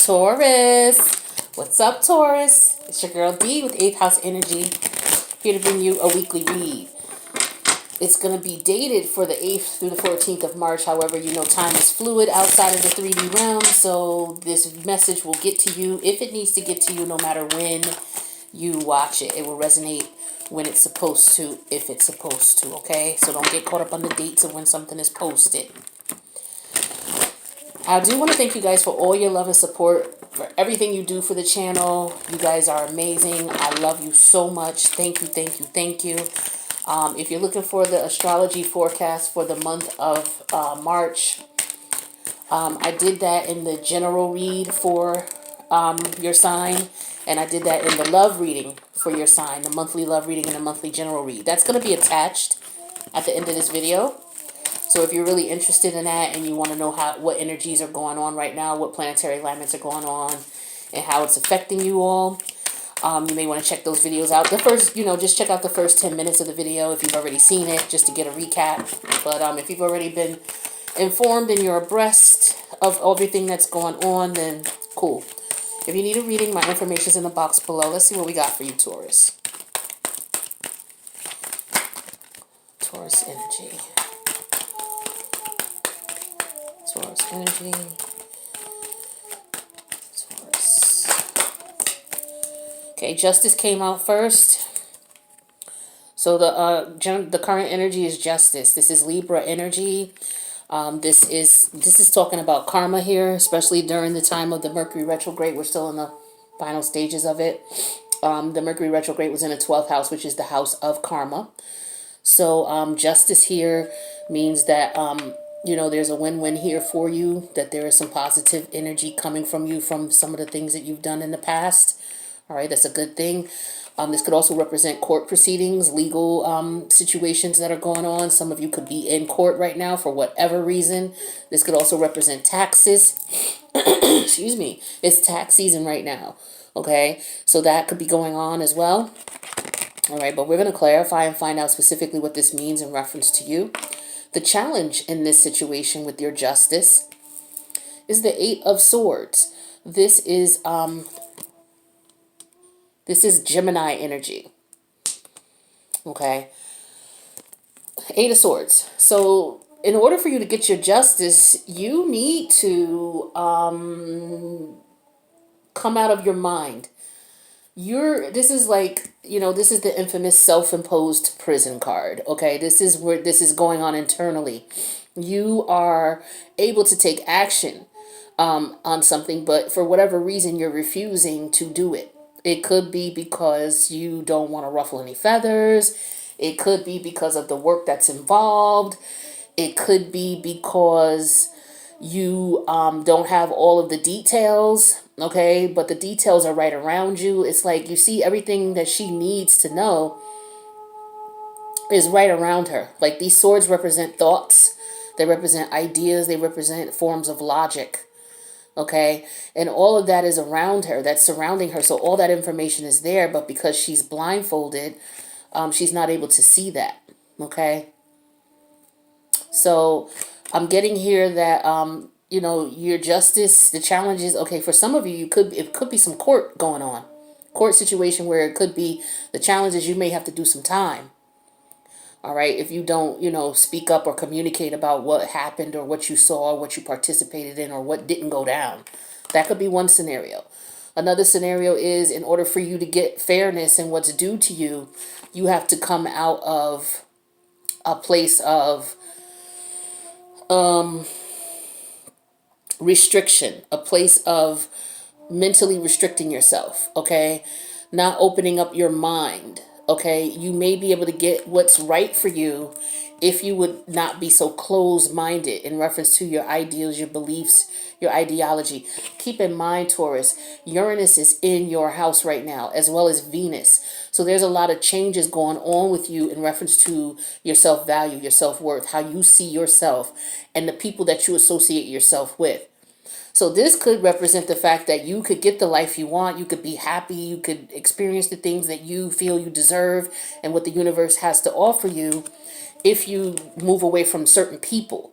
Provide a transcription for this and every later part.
Taurus. What's up, Taurus? It's your girl D with 8th House Energy, here to bring you a weekly read. It's going to be dated for the 8th through the 14th of March. However, you know time is fluid outside of the 3D realm, so this message will get to you if it needs to get to you, no matter when you watch it. It will resonate when it's supposed to, if it's supposed to, okay? So don't get caught up on the dates of when something is posted. I do want to thank you guys for all your love and support, for everything you do for the channel. You guys are amazing. I love you so much. Thank you, thank you, thank you. If you're looking for the astrology forecast for the month of March, I did that in the general read for your sign, and I did that in the love reading for your sign, the monthly love reading and the monthly general read. That's going to be attached at the end of this video. So if you're really interested in that and you want to know what energies are going on right now, what planetary alignments are going on, and how it's affecting you all, you may want to check those videos out. The first, just check out the first 10 minutes of the video if you've already seen it, just to get a recap. But if you've already been informed and you're abreast of everything that's going on, then cool. If you need a reading, my information's in the box below. Let's see what we got for you, Taurus. Taurus energy. Taurus energy. Okay, Justice came out first. So the current energy is Justice. This is Libra energy. This is talking about karma here, especially during the time of the Mercury retrograde. We're still in the final stages of it. The Mercury retrograde was in the 12th house, which is the house of karma. So Justice here means that there's a win-win here for you, that there is some positive energy coming from you from some of the things that you've done in the past. All right, that's a good thing. This could also represent court proceedings, legal situations that are going on. Some of you could be in court right now for whatever reason. This could also represent taxes. Excuse me. It's tax season right now. Okay, so that could be going on as well. All right, but we're going to clarify and find out specifically what this means in reference to you. The challenge in this situation with your Justice is the 8 of Swords. This is Gemini energy. Okay. 8 of Swords. So in order for you to get your Justice, you need to come out of your mind. This is the infamous self-imposed prison card. Okay. This is where this is going on internally. You are able to take action on something, but for whatever reason, you're refusing to do it. It could be because you don't want to ruffle any feathers. It could be because of the work that's involved. It could be because you don't have all of the details, okay? But the details are right around you. It's like you see everything that she needs to know is right around her. Like these swords represent thoughts. They represent ideas. They represent forms of logic. Okay, and all of that is around her, that's surrounding her. So all that information is there, but because she's blindfolded, she's not able to see that. Okay, so I'm getting here that your Justice, the challenge is, okay, for some of you, it could be some court going on, court situation where it could be, the challenge is you may have to do some time. All right, if you don't, speak up or communicate about what happened or what you saw, or what you participated in, or what didn't go down. That could be one scenario. Another scenario is, in order for you to get fairness and what's due to you, you have to come out of a place of restriction, a place of mentally restricting yourself, okay? Not opening up your mind. Okay, you may be able to get what's right for you if you would not be so closed-minded in reference to your ideals, your beliefs, your ideology. Keep in mind, Taurus, Uranus is in your house right now, as well as Venus. So there's a lot of changes going on with you in reference to your self-value, your self-worth, how you see yourself, and the people that you associate yourself with. So this could represent the fact that you could get the life you want. You could be happy. You could experience the things that you feel you deserve and what the universe has to offer you if you move away from certain people.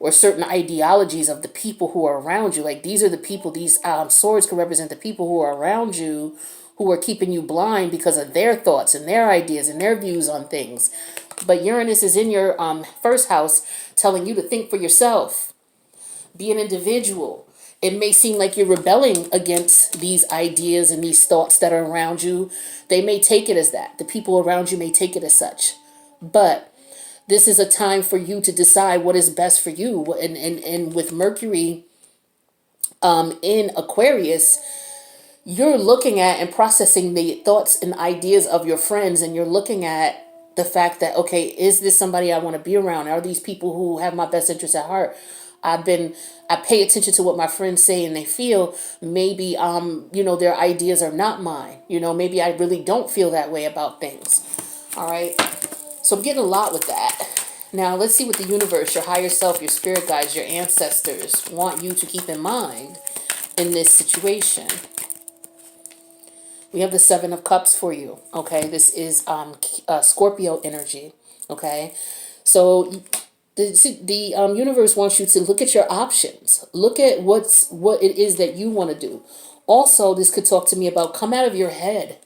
or certain ideologies of the people who are around you. Like these are the people, these swords can represent the people who are around you, who are keeping you blind because of their thoughts and their ideas and their views on things. But Uranus is in your first house, telling you to think for yourself, be an individual. It may seem like you're rebelling against these ideas and these thoughts that are around you. They may take it as that. The people around you may take it as such. But this is a time for you to decide what is best for you. And with Mercury in Aquarius, you're looking at and processing the thoughts and ideas of your friends, and you're looking at the fact that, okay, is this somebody I want to be around? Are these people who have my best interests at heart? I pay attention to what my friends say and they feel. Maybe their ideas are not mine. Maybe I really don't feel that way about things. All right. So I'm getting a lot with that. Now let's see what the universe, your higher self, your spirit guides, your ancestors want you to keep in mind in this situation. We have the Seven of Cups for you. Okay, this is Scorpio energy. Okay, so the universe wants you to look at your options. Look at what it is that you want to do. Also, this could talk to me about come out of your head.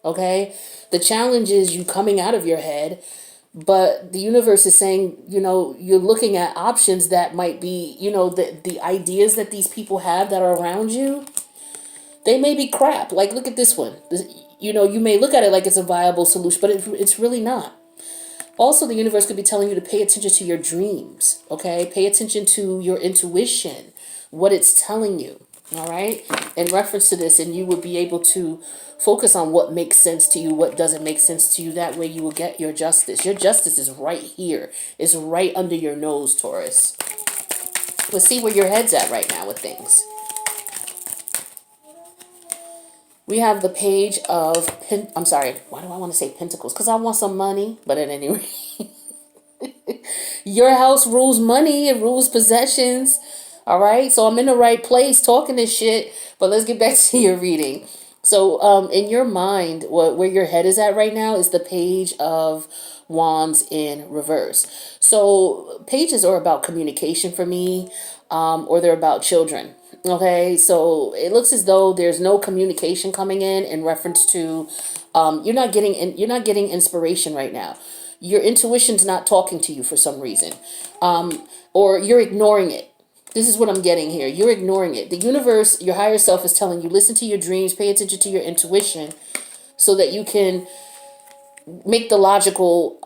Okay, the challenge is you coming out of your head, but the universe is saying, you're looking at options that might be, the ideas that these people have that are around you. They may be crap. Like, look at this one. You may look at it like it's a viable solution, but it's really not. Also, the universe could be telling you to pay attention to your dreams, okay? Pay attention to your intuition, what it's telling you, all right? In reference to this, and you will be able to focus on what makes sense to you, what doesn't make sense to you. That way you will get your justice. Your justice is right here. It's right under your nose, Taurus. Let's see where your head's at right now with things. We have the page of, I'm sorry, why do I want to say Pentacles? Because I want some money, but at any rate, your house rules money, it rules possessions, all right? So I'm in the right place talking this shit, but let's get back to your reading. So in your mind, where your head is at right now is the page of Wands in reverse. So pages are about communication for me, or they're about children. Okay, so it looks as though there's no communication coming in reference to you're not getting inspiration right now. Your intuition's not talking to you for some reason, or you're ignoring it. This is what I'm getting here. You're ignoring it. The universe, your higher self, is telling you, listen to your dreams, pay attention to your intuition, so that you can make the logical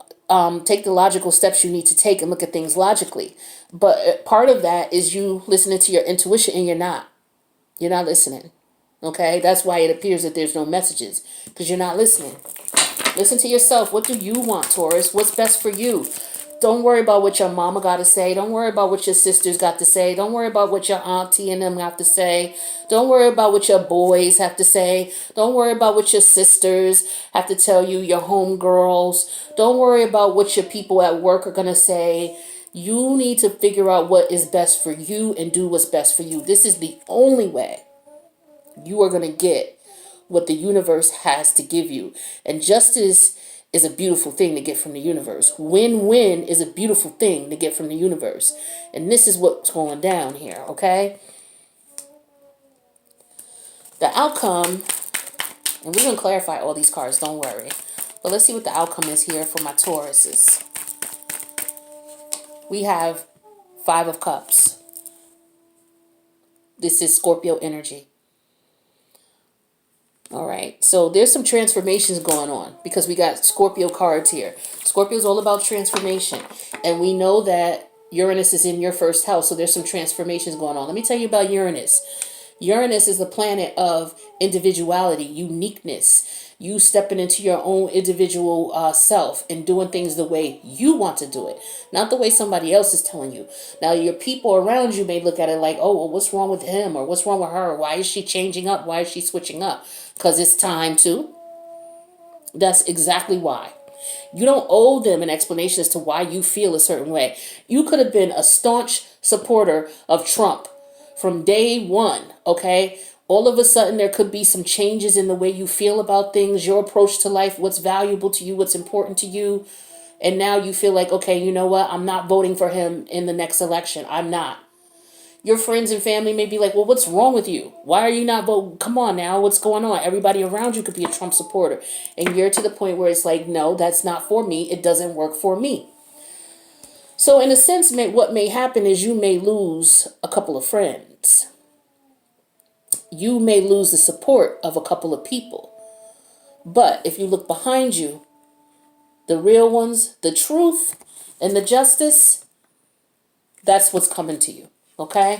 take the logical steps you need to take and look at things logically. But part of that is you listening to your intuition, and you're not listening. Okay, that's why it appears that there's no messages, because you're not listening. Listen to yourself. What do you want, Taurus? What's best for you? Don't worry about what your mama got to say. Don't worry about what your sisters got to say. Don't worry about what your auntie and them have to say. Don't worry about what your boys have to say. Don't worry about what your sisters have to tell you, your homegirls. Don't worry about what your people at work are going to say. You need to figure out what is best for you and do what's best for you. This is the only way you are going to get what the universe has to give you. And justice is a beautiful thing to get from the universe. Win-win is a beautiful thing to get from the universe. And this is what's going down here, okay? The outcome, and we're going to clarify all these cards, don't worry. But let's see what the outcome is here for my Tauruses. We have Five of Cups. This is Scorpio energy. All right, so there's some transformations going on because we got Scorpio cards here. Scorpio is all about transformation, and we know that Uranus is in your first house, so there's some transformations going on. Let me tell you about Uranus. Uranus is the planet of individuality, uniqueness. You stepping into your own individual self and doing things the way you want to do it, not the way somebody else is telling you. Now, your people around you may look at it like, oh, well, what's wrong with him, or what's wrong with her? Why is she changing up? Why is she switching up? Because it's time to. That's exactly why. You don't owe them an explanation as to why you feel a certain way. You could have been a staunch supporter of Trump from day one, okay? All of a sudden, there could be some changes in the way you feel about things, your approach to life, what's valuable to you, what's important to you. And now you feel like, okay, you know what? I'm not voting for him in the next election. I'm not. Your friends and family may be like, well, what's wrong with you? Why are you not voting? Come on now, what's going on? Everybody around you could be a Trump supporter. And you're to the point where it's like, no, that's not for me. It doesn't work for me. So in a sense, what may happen is you may lose a couple of friends. You may lose the support of a couple of people. But if you look behind you, the real ones, the truth and the justice, that's what's coming to you. Okay?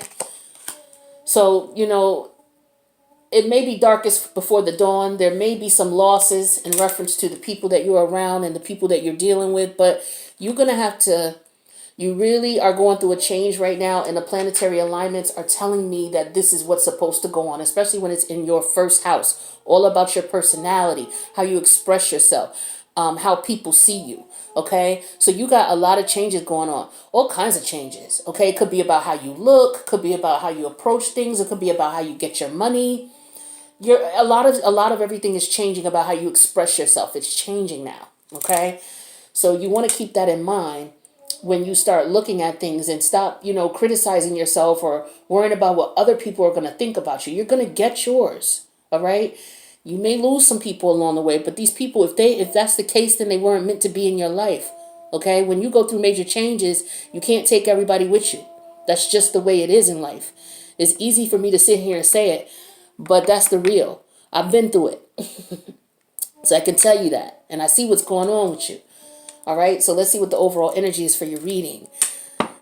So, it may be darkest before the dawn. There may be some losses in reference to the people that you're around and the people that you're dealing with, but you're going to have to, you really are going through a change right now, and the planetary alignments are telling me that this is what's supposed to go on, especially when it's in your first house. All about your personality, how you express yourself, how people see you. Okay, so you got a lot of changes going on, all kinds of changes. Okay, it could be about how you look, could be about how you approach things, it could be about how you get your money. A lot of everything is changing about how you express yourself. It's changing now. Okay, so you want to keep that in mind when you start looking at things, and stop, criticizing yourself or worrying about what other people are going to think about you. You're going to get yours. All right. You may lose some people along the way, but these people, if that's the case, then they weren't meant to be in your life. Okay. When you go through major changes, you can't take everybody with you. That's just the way it is in life. It's easy for me to sit here and say it, but that's the real. I've been through it. So I can tell you that. And I see what's going on with you. All right. So let's see what the overall energy is for your reading.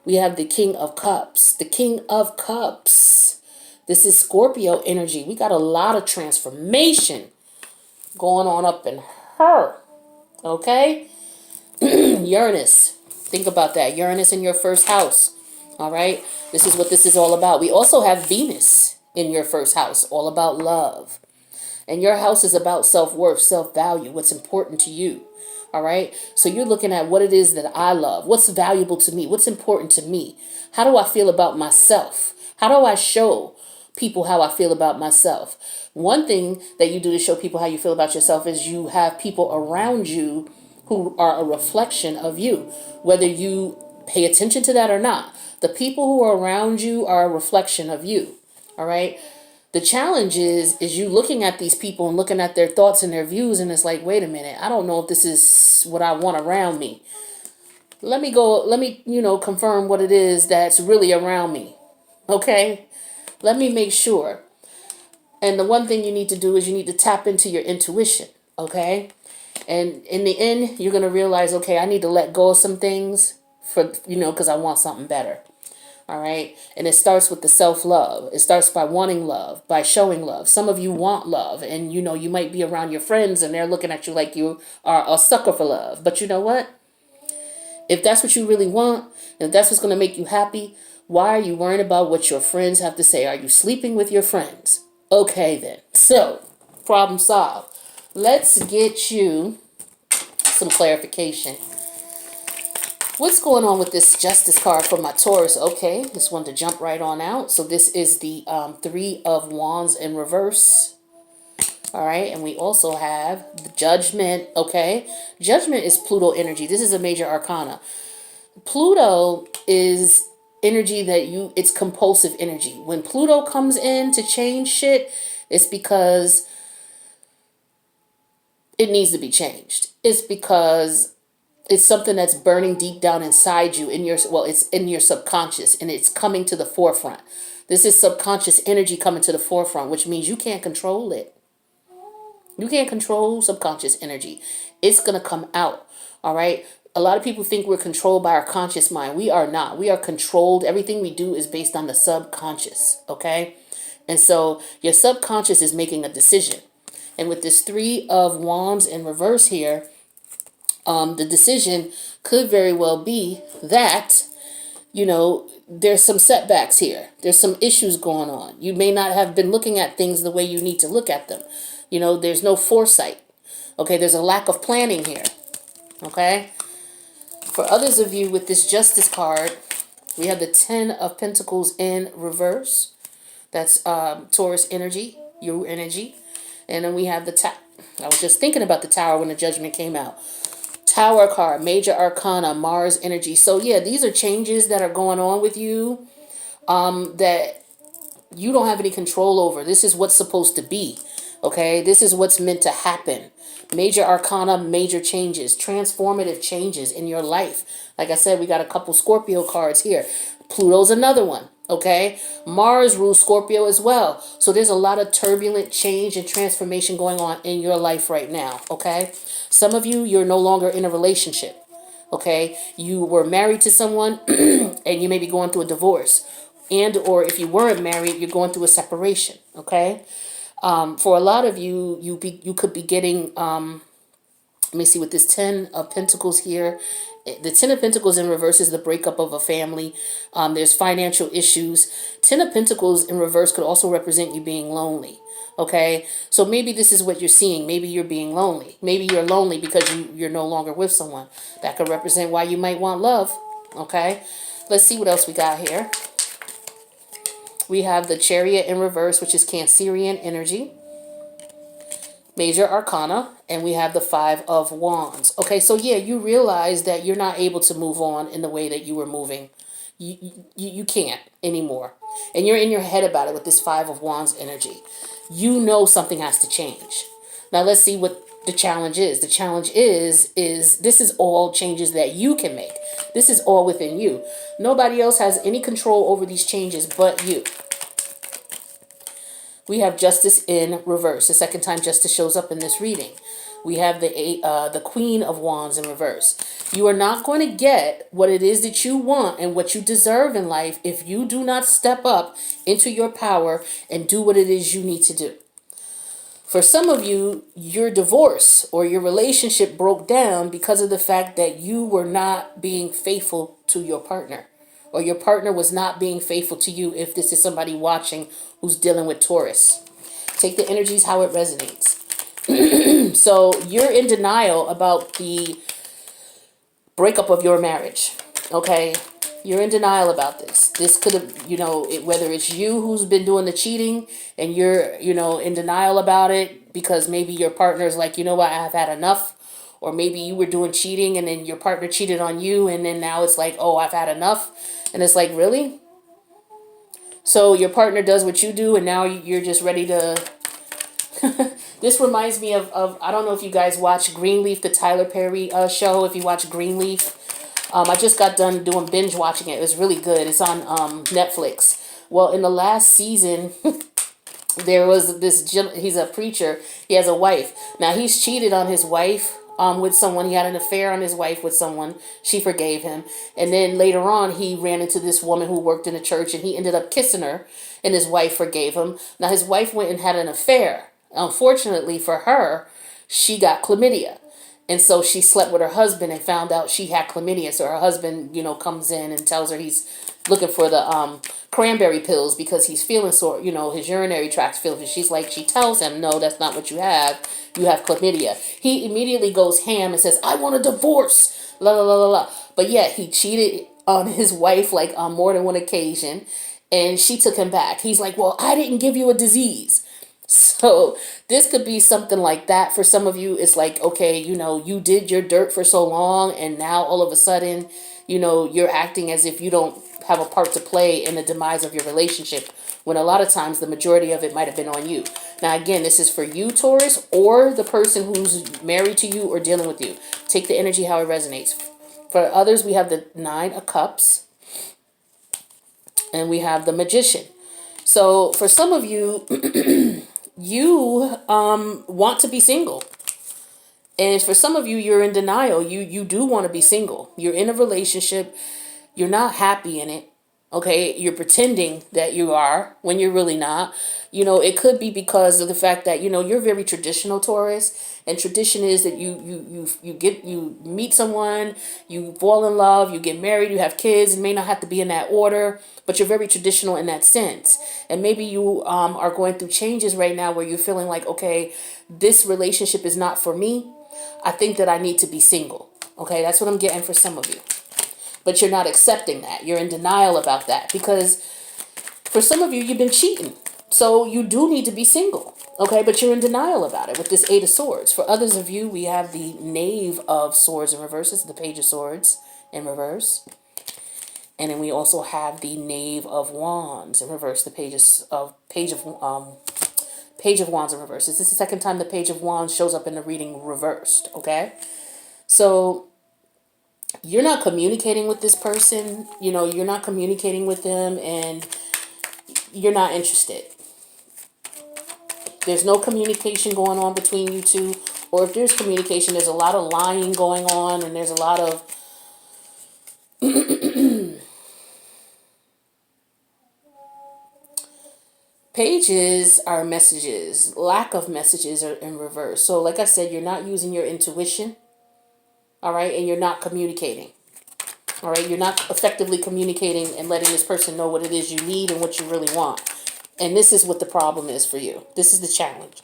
We have the King of Cups. The King of Cups. This is Scorpio energy. We got a lot of transformation going on up in her. Okay. Uranus. Think about that. Uranus in your first house. All right. This is what this is all about. We also have Venus in your first house. All about love. And your house is about self-worth, self-value, what's important to you. All right. So you're looking at what it is that I love, what's valuable to me, what's important to me. How do I feel about myself? How do I show people how I feel about myself? One thing that you do to show people how you feel about yourself is you have people around you who are a reflection of you, whether you pay attention to that or not. The people who are around you are a reflection of you. All right. The challenge is you looking at these people and looking at their thoughts and their views, and it's like, wait a minute, I don't know if this is what I want around me. Let me confirm what it is that's really around me. Okay? Let me make sure. And the one thing you need to do is you need to tap into your intuition. Okay? And in the end, you're going to realize, okay, I need to let go of some things because I want something better. All right. And it starts with the self-love. It starts by wanting love, by showing love. Some of you want love, and you might be around your friends and they're looking at you like you are a sucker for love. But you know what? If that's what you really want, and if that's what's going to make you happy, why are you worrying about what your friends have to say? Are you sleeping with your friends? Okay, then. So, problem solved. Let's get you some clarification. What's going on with this Justice card for my Taurus? Okay, just wanted to jump right on out. So this is the Three of Wands in reverse. All right, and we also have the Judgment. Okay, Judgment is Pluto energy. This is a major arcana. Pluto is energy it's compulsive energy. When Pluto comes in to change shit, it's because it needs to be changed. It's because it's something that's burning deep down inside you, it's in your subconscious, and it's coming to the forefront. This is subconscious energy coming to the forefront, which means you can't control it. You can't control subconscious energy. It's going to come out. All right. A lot of people think we're controlled by our conscious mind. We are not. We are controlled. Everything we do is based on the subconscious. Okay. And so your subconscious is making a decision. And with this Three of Wands in reverse here, the decision could very well be that, there's some setbacks here. There's some issues going on. You may not have been looking at things the way you need to look at them. There's no foresight. Okay, there's a lack of planning here. Okay. For others of you with this Justice card, we have the Ten of Pentacles in reverse. That's Taurus energy, your energy. And then we have the Tower. I was just thinking about the Tower when the Judgment came out. Tower card, major arcana, Mars energy. So yeah, these are changes that are going on with you that you don't have any control over. This is what's supposed to be. Okay, this is what's meant to happen. Major arcana, major changes, transformative changes in your life. Like I said, we got a couple Scorpio cards here. Pluto's another one. Okay, Mars rules Scorpio as well. So there's a lot of turbulent change and transformation going on in your life right now. Okay, some of you, you're no longer in a relationship. Okay, you were married to someone and you may be going through a divorce, and or if you weren't married, you're going through a separation. Okay, for a lot of you, you could be getting let me see with this 10 of Pentacles here. The 10 of Pentacles in reverse is the breakup of a family. There's financial issues. 10 of Pentacles in reverse could also represent you being lonely. Okay, so maybe this is what you're seeing. Maybe you're being lonely. Maybe you're lonely because you're no longer with someone. That could represent why you might want love. Okay, let's see what else we got here. We have the Chariot in reverse, which is Cancerian energy. Major arcana, and we have the 5 of wands. Okay, so yeah, you realize that you're not able to move on in the way that you were moving. You can't anymore, and you're in your head about it with this 5 of wands energy. You know something has to change. Now let's see what the challenge is. The challenge is this is all changes that you can make. This is all within you. Nobody else has any control over these changes but you. We have Justice in reverse. The second time Justice shows up in this reading. We have the Queen of Wands in reverse. You are not going to get what it is that you want and what you deserve in life if you do not step up into your power and do what it is you need to do. For some of you, your divorce or your relationship broke down because of the fact that you were not being faithful to your partner, or your partner was not being faithful to you if this is somebody watching who's dealing with Taurus. Take the energies how it resonates. So you're in denial about the breakup of your marriage. Okay, you're in denial about this. This could have, whether it's you who's been doing the cheating and you're, in denial about it because maybe your partner's like, you know what, I've had enough. Or maybe you were doing cheating and then your partner cheated on you and then now it's like, oh, I've had enough. And it's like, really? So your partner does what you do and now you're just ready to... This reminds me of, I don't know if you guys watch Greenleaf, the Tyler Perry show. If you watch Greenleaf, I just got done doing binge watching it. It was really good. It's on Netflix. Well, in the last season, there was this, he's a preacher. He has a wife. Now, he's cheated on his wife with someone. He had an affair on his wife with someone. She forgave him. And then later on, he ran into this woman who worked in a church and he ended up kissing her and his wife forgave him. Now, his wife went and had an affair. Unfortunately for her, she got chlamydia. And so she slept with her husband and found out she had chlamydia. So her husband, comes in and tells her he's looking for the cranberry pills because he's feeling sore, his urinary tract's feeling. She tells him, no, that's not what you have. You have chlamydia. He immediately goes ham and says, I want a divorce. La la la la la. But yet he cheated on his wife on more than one occasion. And she took him back. He's like, well, I didn't give you a disease. So this could be something like that. For some of you, it's like, okay, you did your dirt for so long and now all of a sudden, you're acting as if you don't have a part to play in the demise of your relationship, when a lot of times the majority of it might have been on you. Now, again, this is for you, Taurus, or the person who's married to you or dealing with you. Take the energy how it resonates. For others, we have the 9 of Cups and we have the Magician. So for some of you, you want to be single. And for some of you, you're in denial. You do want to be single. You're in a relationship. You're not happy in it. Okay, you're pretending that you are when you're really not. It could be because of the fact that, you're very traditional, Taurus. And tradition is that you meet someone, you fall in love, you get married, you have kids. It may not have to be in that order, but you're very traditional in that sense. And maybe you are going through changes right now where you're feeling like, okay, this relationship is not for me. I think that I need to be single. Okay, that's what I'm getting for some of you. But you're not accepting that. You're in denial about that because for some of you, you've been cheating. So you do need to be single, okay? But you're in denial about it with this Eight of Swords. For others of you, we have the Knave of Swords in reverse. This is the Page of Swords in reverse. And then we also have the Knave of Wands in reverse. The Page of Wands in reverse. This is the second time the Page of Wands shows up in the reading reversed, okay? So you're not communicating with this person. You know, you're not communicating with them, and you're not interested. There's no communication going on between you two. Or if there's communication, there's a lot of lying going on, and there's a lot of pages are messages. Lack of messages are in reverse. So like I said, you're not using your intuition, all right? And you're not communicating, all right? You're not effectively communicating and letting this person know what it is you need and what you really want. And this is what the problem is for you. This is the challenge.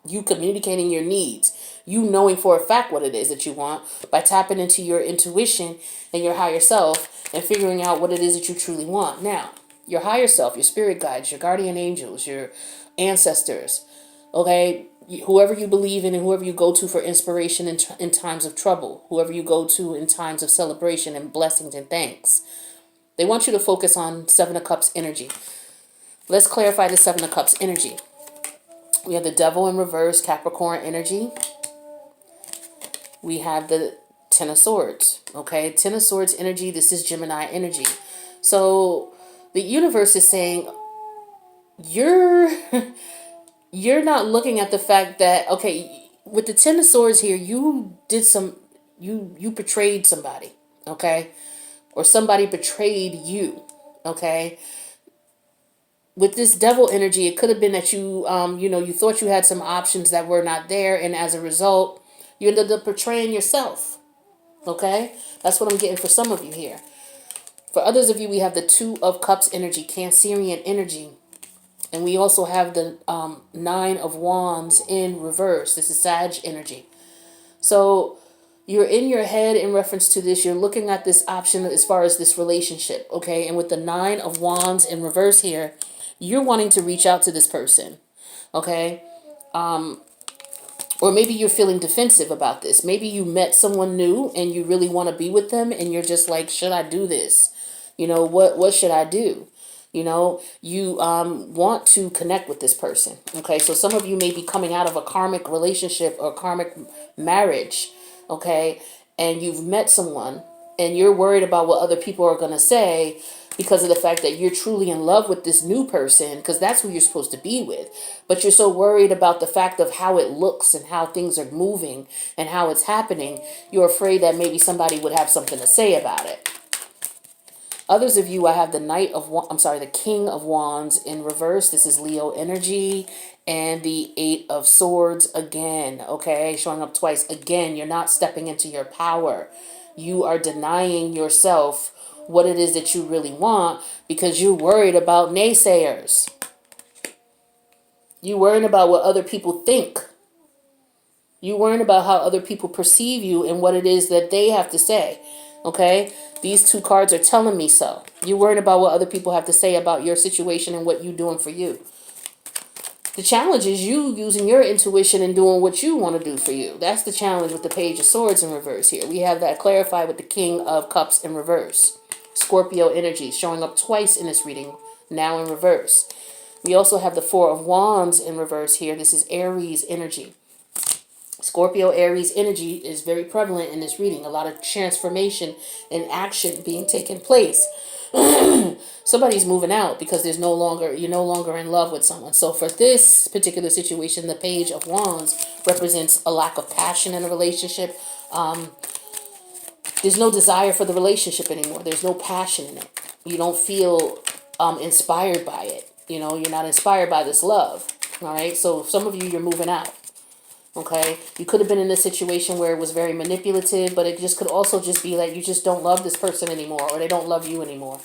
You communicating your needs, you knowing for a fact what it is that you want by tapping into your intuition and your higher self and figuring out what it is that you truly want. Now, your higher self, your spirit guides, your guardian angels, your ancestors, okay, whoever you believe in and whoever you go to for inspiration in times of trouble, whoever you go to in times of celebration and blessings and thanks, they want you to focus on Seven of Cups energy. Let's clarify the Seven of Cups energy. We have the Devil in reverse, Capricorn energy. We have the Ten of Swords, okay? Ten of Swords energy, this is Gemini energy. So the universe is saying you're you're not looking at the fact that, okay, with the Ten of Swords here, you did some, you betrayed somebody, okay? Or somebody betrayed you, okay? With this devil energy, it could have been that you, you thought you had some options that were not there, and as a result, you ended up betraying yourself. Okay, that's what I'm getting for some of you here. For others of you, we have the Two of Cups energy, Cancerian energy, and we also have the Nine of Wands in reverse. This is Sag energy. So you're in your head in reference to this. You're looking at this option as far as this relationship, okay? And with the Nine of Wands in reverse here, you're wanting to reach out to this person, okay? Or maybe you're feeling defensive about this. Maybe you met someone new and you really want to be with them, and you're just like, should I do this? What should I do? You want to connect with this person, okay? So some of you may be coming out of a karmic relationship or karmic marriage, okay? And you've met someone and you're worried about what other people are going to say because of the fact that you're truly in love with this new person, because that's who you're supposed to be with. But you're so worried about the fact of how it looks and how things are moving and how it's happening, you're afraid that maybe somebody would have something to say about it. Others of you, I have the King of Wands in reverse. This is Leo energy. And the Eight of Swords again, okay? Showing up twice. Again, you're not stepping into your power. You are denying yourself what it is that you really want because you're worried about naysayers. You're worried about what other people think. You're worried about how other people perceive you and what it is that they have to say, okay? These two cards are telling me so. You're worried about what other people have to say about your situation and what you're doing for you. The challenge is you using your intuition and doing what you want to do for you. That's the challenge with the Page of Swords in reverse here. We have that clarified with the King of Cups in reverse. Scorpio energy showing up twice in this reading, now in reverse. We also have the Four of Wands in reverse here. This is Aries energy. Scorpio Aries energy is very prevalent in this reading. A lot of transformation and action being taken place. Somebody's moving out because you're no longer in love with someone. So for this particular situation, the Page of Wands represents a lack of passion in a relationship. There's no desire for the relationship anymore. There's no passion in it. You don't feel inspired by it. You're not inspired by this love. All right. So some of you, you're moving out. Okay, you could have been in a situation where it was very manipulative, but it just could also just be that you just don't love this person anymore, or they don't love you anymore.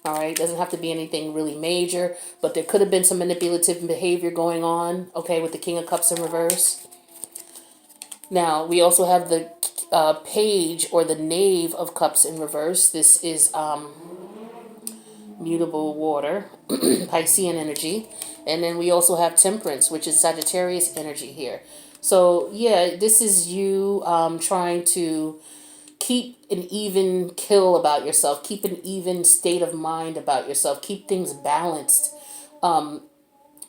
All right, it doesn't have to be anything really major, but there could have been some manipulative behavior going on, okay, with the King of Cups in reverse. Now, we also have the Page or the Knave of Cups in reverse. This is mutable water, Piscean energy. And then we also have Temperance, which is Sagittarius energy here. So yeah, this is you trying to keep an even kill about yourself, keep an even state of mind about yourself, keep things balanced,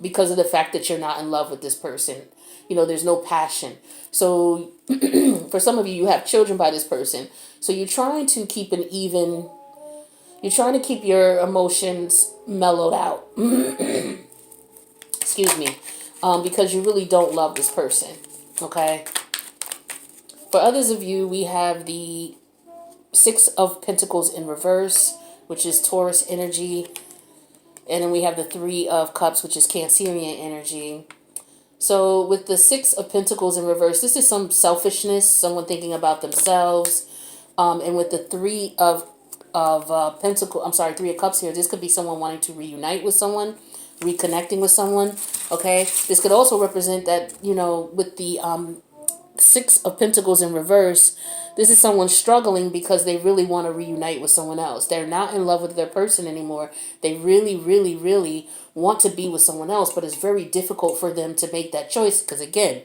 because of the fact that you're not in love with this person. There's no passion. So for some of you, you have children by this person. So you're trying to keep your emotions mellowed out. Excuse me. Because you really don't love this person. Okay. For others of you, we have the Six of Pentacles in reverse, which is Taurus energy. And then we have the Three of Cups, which is Cancerian energy. So with the Six of Pentacles in reverse, this is some selfishness, someone thinking about themselves. And with the Three of Three of Cups here, this could be someone wanting to reunite with someone, reconnecting with someone. Okay, this could also represent that, with the Six of Pentacles in reverse, this is someone struggling because they really want to reunite with someone else. They're not in love with their person anymore. They really, really, really want to be with someone else, but it's very difficult for them to make that choice because, again,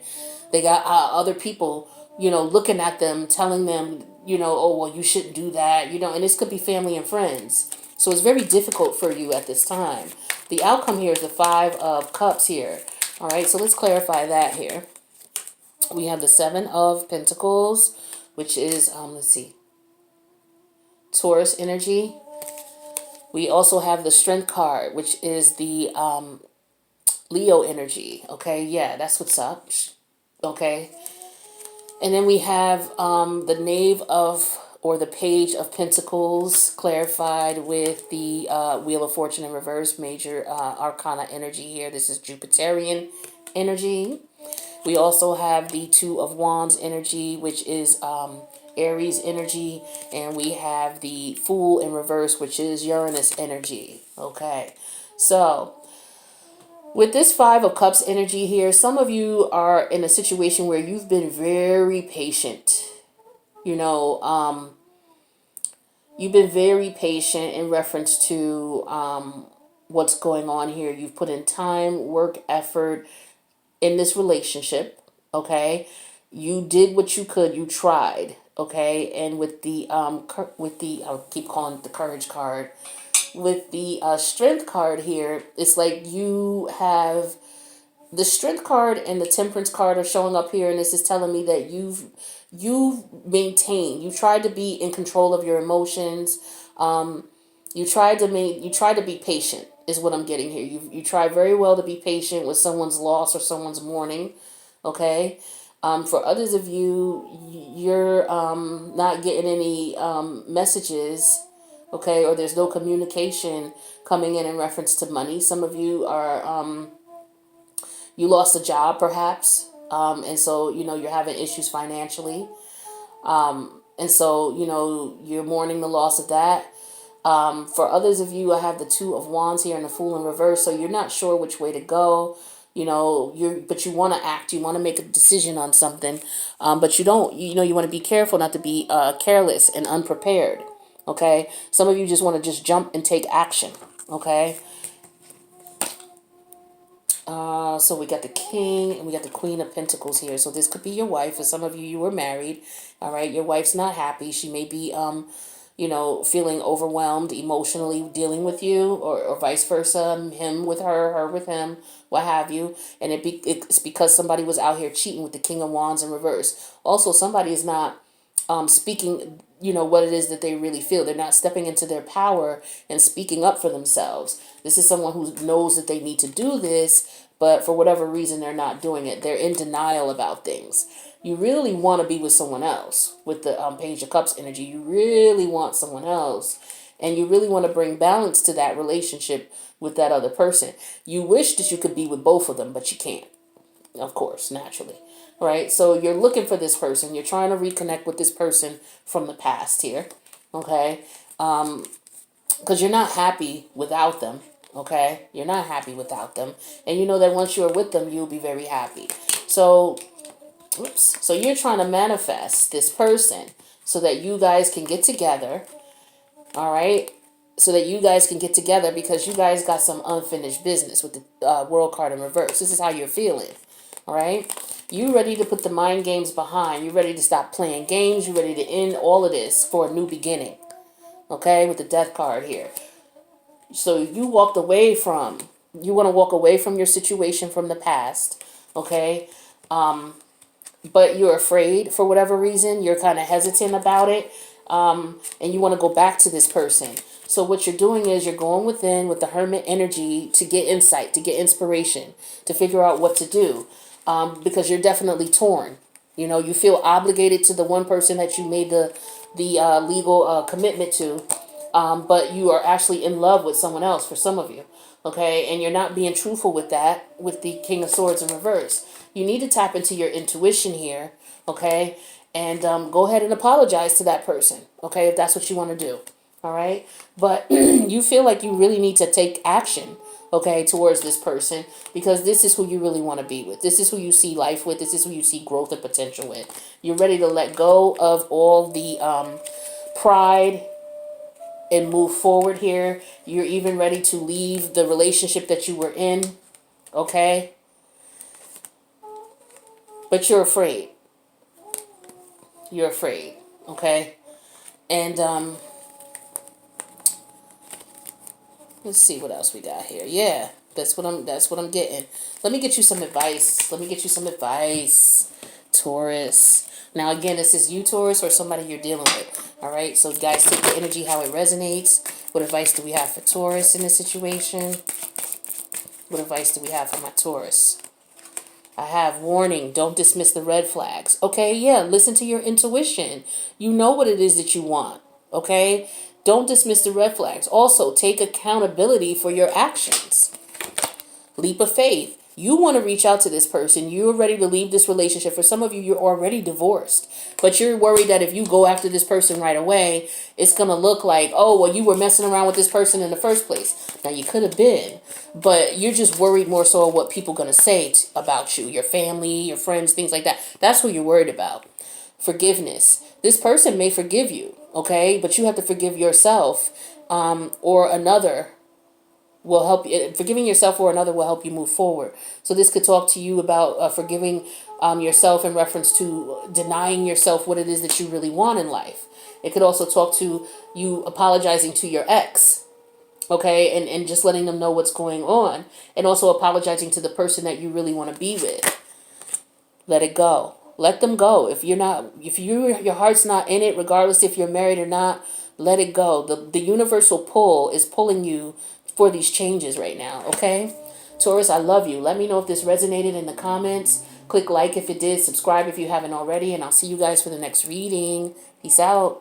they got other people, looking at them, telling them, oh, well, you shouldn't do that, and this could be family and friends. So it's very difficult for you at this time. The outcome here is the Five of Cups here. All right, so let's clarify that here. We have the Seven of Pentacles, which is, let's see, Taurus energy. We also have the Strength card, which is the Leo energy. Okay, yeah, that's what's up. Okay. And then we have the Knave of, or the Page of Pentacles, clarified with the Wheel of Fortune in reverse, major arcana energy here. This is Jupiterian energy. We also have the Two of Wands energy, which is Aries energy. And we have the Fool in reverse, which is Uranus energy. Okay, so with this Five of Cups energy here, some of you are in a situation where you've been very patient. You've been very patient in reference to what's going on here. You've put in time, work, effort in this relationship, okay? You did what you could. You tried, okay? And with the I'll keep calling it the Courage card. With the Strength card here, it's like you have the Strength card and the Temperance card are showing up here, and this is telling me that you've maintained. You tried to be in control of your emotions. You tried to be patient is what I'm getting here. You try very well to be patient with someone's loss or someone's mourning. Okay. For others of you, you're not getting any messages. Okay, or there's no communication coming in reference to money. Some of you are you lost a job perhaps, and so you're having issues financially, and so you're mourning the loss of that. For others of you, I have the Two of Wands here and the Fool in reverse, so you're not sure which way to go. But you want to act, you want to make a decision on something, but you don't. You want to be careful not to be careless and unprepared. Okay, some of you just want to just jump and take action. Okay. So we got the King and we got the Queen of Pentacles here. So this could be your wife. For some of you, you were married. All right. Your wife's not happy. She may be, feeling overwhelmed emotionally dealing with you, or vice versa. Him with her, her with him, what have you. And it's because somebody was out here cheating with the King of Wands in reverse. Also, somebody is not speaking, what it is that they really feel. They're not stepping into their power and speaking up for themselves. This is someone who knows that they need to do this, but for whatever reason, they're not doing it. They're in denial about things. You really want to be with someone else with the Page of Cups energy. You really want someone else, and you really want to bring balance to that relationship with that other person. You wish that you could be with both of them, but you can't, of course, naturally. Right? So you're looking for this person. You're trying to reconnect with this person from the past here. Okay? Because you're not happy without them. Okay? You're not happy without them. And you know that once you're with them, you'll be very happy. So, so you're trying to manifest this person so that you guys can get together. All right? so that you guys can get together, because you guys got some unfinished business with the world card in reverse. This is how you're feeling. All right. You ready to put the mind games behind. You ready to stop playing games. You ready to end all of this for a new beginning. Okay. With the death card here. So you walked away from, you want to walk away from your situation from the past. Okay. But you're afraid for whatever reason. You're kind of hesitant about it. And you want to go back to this person. So what you're doing is you're going within with the hermit energy to get insight, to get inspiration, to figure out what to do. Because you're definitely torn. You know, you feel obligated to the one person that you made the legal commitment to. But you are actually in love with someone else for some of you. Okay. And you're not being truthful with that, with the King of Swords in reverse. You need to tap into your intuition here. Okay. And go ahead and apologize to that person. Okay. If that's what you want to do. All right. But you feel like you really need to take action. Okay. Towards this person, because this is who you really want to be with. This is who you see life with. This is who you see growth and potential with. You're ready to let go of all the pride and move forward here. You're even ready to leave the relationship that you were in. Okay. But you're afraid. You're afraid. Okay. And let's see what else we got here. Yeah, that's what I'm getting. Let me get you some advice. Taurus. Now again, this is you, Taurus, or somebody you're dealing with. All right. So guys, take the energy how it resonates. What advice do we have for Taurus in this situation? What advice do we have for my Taurus? I have warning. Don't dismiss the red flags. Okay. Yeah. Listen to your intuition. You know what it is that you want. Okay. Don't dismiss the red flags. Also, take accountability for your actions. Leap of faith. You want to reach out to this person. You're ready to leave this relationship. For some of you, you're already divorced. But you're worried that if you go after this person right away, it's going to look like, oh, well, you were messing around with this person in the first place. Now, you could have been. But you're just worried more so what people are going to say about you. Your family, your friends, things like that. That's who you're worried about. Forgiveness. This person may forgive you. Okay, but you have to forgive yourself, or another will help you. Forgiving yourself or another will help you move forward. So this could talk to you about forgiving yourself in reference to denying yourself what it is that you really want in life. It could also talk to you apologizing to your ex, okay, and just letting them know what's going on, and also apologizing to the person that you really want to be with. Let it go. Let them go. If your heart's not in it, regardless if you're married or not, let it go. The universal pull is pulling you for these changes right now, okay? Taurus, I love you. Let me know if this resonated in the comments. Click like if it did, subscribe if you haven't already, and I'll see you guys for the next reading. Peace out.